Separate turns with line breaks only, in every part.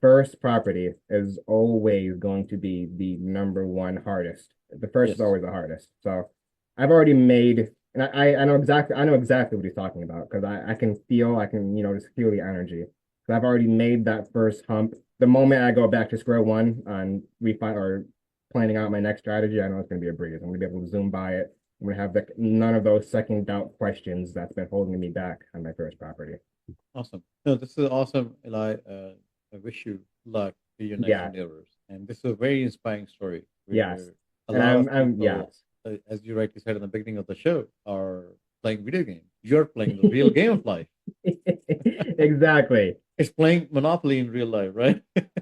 first property is always going to be the number one hardest. The first is
Yes.
always the hardest. So I've already made, and I know exactly what he's talking about because I can feel, I can, just feel the energy. So I've already made that first hump. The moment I go back to square one on refine or planning out my next strategy, I know it's going to be a breeze. I'm going to be able to zoom by it. I'm going to have none of those second doubt questions that's been holding me back on my first property.
Awesome. No, this is awesome, Eli. I wish you luck with your next
Yeah,
endeavors. And this is a very inspiring story
yes.
where a
And
lot of
yes.
people, as you rightly said in the beginning of the show, are playing video games. You're playing the real game of life.
Exactly.
It's playing Monopoly in real life, right?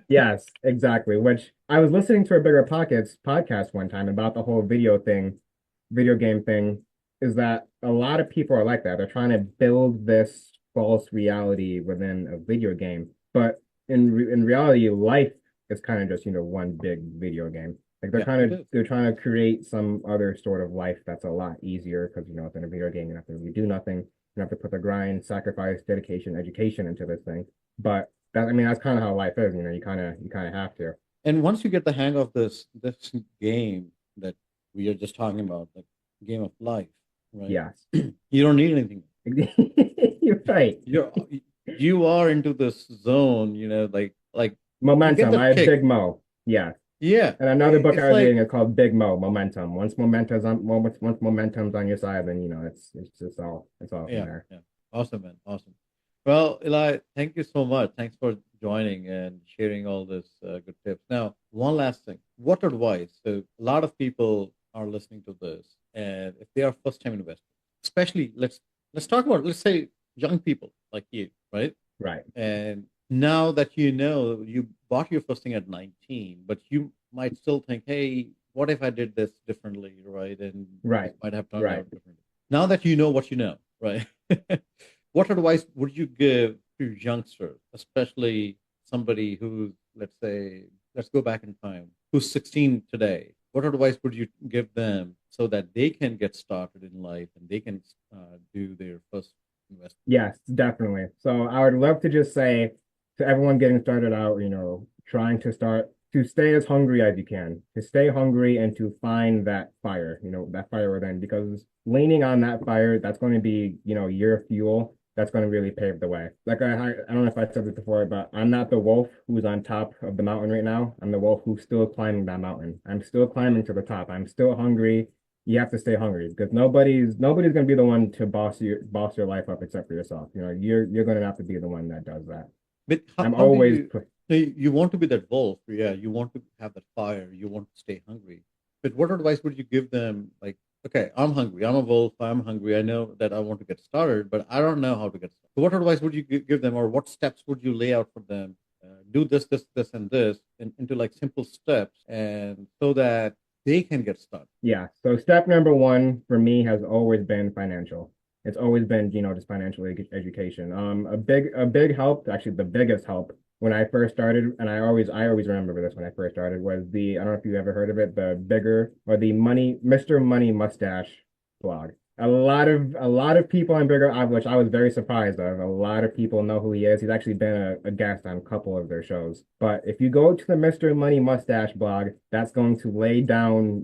Yes, exactly. Which I was listening to a bigger pockets podcast one time about the whole video game thing, is that a lot of people are like that. They're trying to build this false reality within a video game. But in reality, life is kind of just, one big video game. Like
Yeah, it is.
they're trying to create some other sort of life that's a lot easier because within a video game you don't have to really do nothing. You don't have to put the grind, sacrifice, dedication, education into this thing. But that's kind of how life is. You kind of have to.
And once you get the hang of this game that we are just talking about, the game of life, right?
Yes.
You don't need anything.
You're right.
You're you are into this zone, like you get
Momentum.
the
I have
kick.
Big Mo. Yeah.
Yeah,
And another book I
it's
was
like
reading is called Big Mo, Momentum. Once momentum's on your side, then it's just all from
yeah,
there.
yeah. Awesome, man. Awesome. Well, Eli, thank you so much. Thanks for joining and sharing all this good tips. Now, one last thing. What advice? So, a lot of people are listening to this, and if they are first-time investors, especially let's talk about let's say young people like you, right?
Right.
And now that you know you bought your first thing at 19, but you might still think, hey, what if I did this differently, right? And this
Right.
might have turned
Right.
out differently. Now that you know what you know, right? What advice would you give to youngsters, especially somebody who's, let's say, let's go back in time, who's 16 today? What advice would you give them so that they can get started in life and they can do their first investment?
Yes, definitely. So I would love to just say to everyone getting started out, trying to stay as hungry as you can, to stay hungry and to find that fire, that fire within, because leaning on that fire, that's going to be, your fuel. That's going to really pave the way. Like I don't know if I said this before, but I'm not the wolf who's on top of the mountain right now. I'm the wolf who's still climbing that mountain. I'm still climbing to the top. I'm still hungry. You have to stay hungry because nobody's gonna be the one to boss your life up except for yourself. You're gonna have to be the one that does that.
But
I'm
how do
always
you you want to be that wolf? Yeah, you want to have that fire. You want to stay hungry. But what advice would you give them? Like, okay, I'm hungry. I'm a wolf. I'm hungry. I know that I want to get started, but I don't know how to get started. So what advice would you give them, or what steps would you lay out for them? Do this, this, this, and this into like simple steps, and so that they can get started.
Yeah. So step number one for me has always been financial. It's always been, just financial education. A big help, actually the biggest help when I first started, and I always remember this when I first started, was I don't know if you ever heard of it, the bigger or the Mr. Money Mustache blog. A lot of people on bigger, which I was very surprised of. A lot of people know who he is. He's actually been a guest on a couple of their shows. But if you go to the Mr. Money Mustache blog, that's going to lay down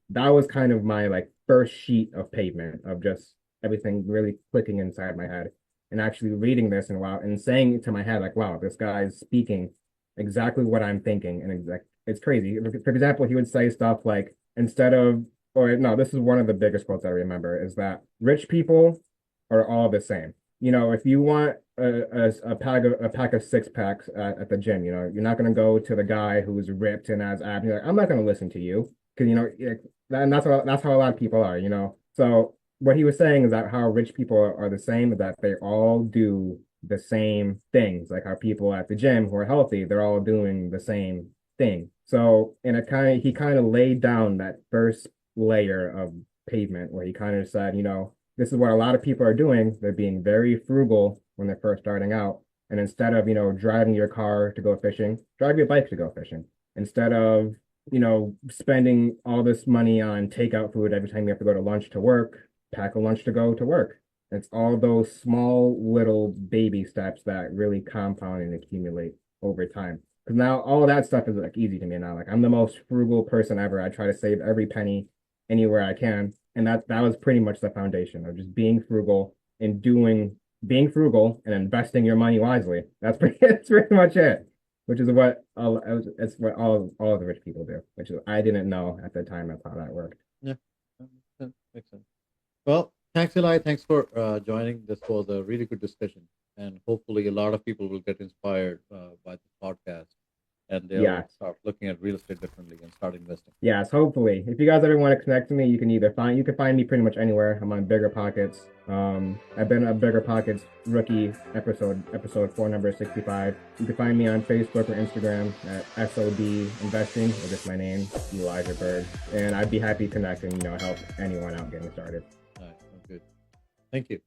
that was kind of my like first sheet of pavement of just everything really clicking inside my head and actually reading this and wow and saying it to my head like, wow, this guy's speaking exactly what I'm thinking. And it's crazy. For example, he would say stuff like, instead of or no, this is one of the biggest quotes I remember, is that rich people are all the same. If you want a pack of six packs at the gym, you're not going to go to the guy who's ripped and has abs. You're like, I'm not going to listen to you because and that's how a lot of people are. So what he was saying is that how rich people are the same, that they all do the same things, like how people at the gym who are healthy, they're all doing the same thing. So, and he kind of laid down that first layer of pavement where he kind of said, this is what a lot of people are doing. They're being very frugal when they're first starting out. And instead of, driving your car to go fishing, drive your bike to go fishing. Instead of, spending all this money on takeout food every time you have to go to lunch to work, pack a lunch to go to work. It's all those small little baby steps that really compound and accumulate over time. Because now all of that stuff is like easy to me now. Like I'm the most frugal person ever. I try to save every penny anywhere I can. And that was pretty much the foundation of just being frugal and being frugal and investing your money wisely. That's pretty much it. Which is what it's what all of the rich people do, which is I didn't know at the time that's how that worked.
Yeah, that makes sense. Makes sense. Well, thanks, Eli. Thanks for joining. This was a really good discussion, and hopefully, a lot of people will get inspired by this podcast, and they'll
Yes.
start looking at real estate differently and start investing.
Yes, hopefully. If you guys ever want to connect to me, you can find me pretty much anywhere. I'm on Bigger Pockets. I've been a Bigger Pockets rookie episode 4 number 65. You can find me on Facebook or Instagram at SOD Investing, or just my name, Elijah Bird. And I'd be happy connecting, help anyone out getting started.
All right, sounds good. Thank you.